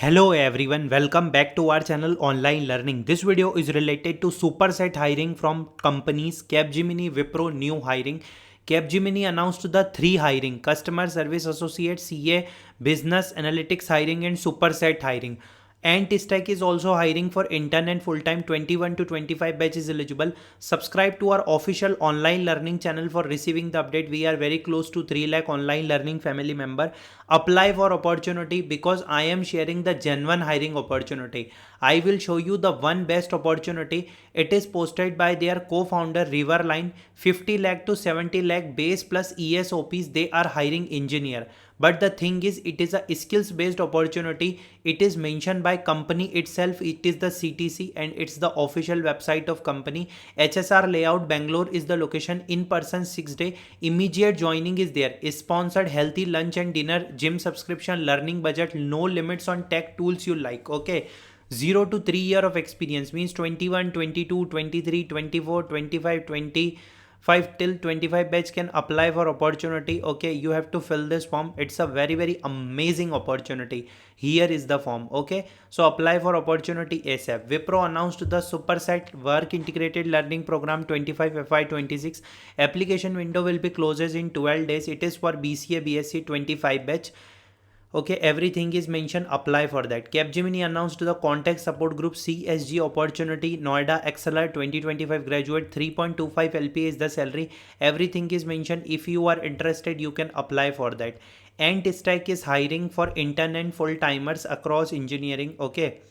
Hello everyone, welcome back to our channel Online Learning. This video is related to Superset hiring from companies Capgemini, Wipro new hiring. Capgemini announced the three hiring: Customer Service Associate, CA, Business Analytics hiring and Superset hiring. Anstack is also hiring for intern and full-time. 21 to 25 batch is eligible. Subscribe to our official online learning channel for receiving the update. We are very close to 3 lakh online learning family member. Apply for opportunity because I am sharing the genuine hiring opportunity. I will show you the one best opportunity. It is posted by their co-founder Riverline. 50 lakh to 70 lakh base plus ESOPs. They are hiring engineer. But the thing is, it is a skills based opportunity. It is mentioned by company itself. It is the CTC and it's the official website of company. HSR layout Bangalore is the location. In person 6 day. Immediate joining is there. Is sponsored healthy lunch and dinner, gym subscription, learning budget, no limits on tech tools you like. Okay. 0 to 3 year of experience means 21, 22, 23, 24, 25, 25 till 25 batch can apply for opportunity. Okay, you have to fill this form. It's a very amazing opportunity. Here is the form. Okay, so apply for opportunity ASAP. Wipro announced the Superset Work Integrated Learning Program 25 FY26. Application window will be closes in 12 days. It is for BCA BSc 25 batch. Okay, everything is mentioned. Apply for that. Capgemini announced the contact support group CSG opportunity. Noida XLR 2025 graduate 3.25 LPA is the salary. Everything is mentioned. If you are interested, you can apply for that. And Stack is hiring for intern and full timers across engineering. Okay,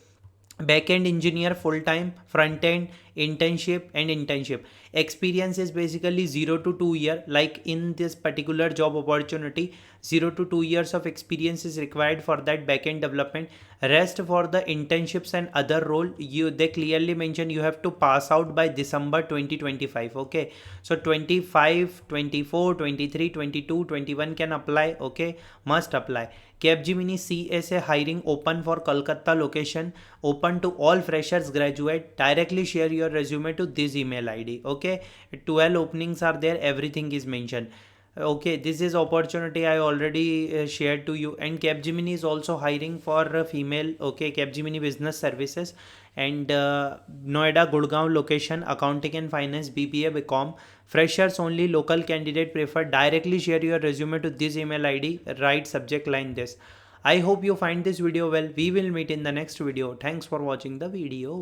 backend engineer full time, front end internship and internship. Experience is basically 0 to 2 year. Like in this particular job opportunity, 0 to 2 years of experience is required for that backend development. Rest for the internships and other role, they clearly mention you have to pass out by December 2025. Okay, so 25, 24, 23, 22, 21 can apply. Okay, must apply. Capgemini CSA hiring open for Kolkata location, open to all freshers graduate. Directly share your resume to this email ID. Okay, 12 openings are there, everything is mentioned. Okay, this is opportunity I already shared to you. And Capgemini is also hiring for a female. Okay, Capgemini Business Services and Noida Gurgaon location, accounting and finance, BPA BCom. Freshers only, local candidate preferred. Directly share your resume to this email ID. Write subject line this. I hope you find this video well. We will meet in the next video. Thanks for watching the video.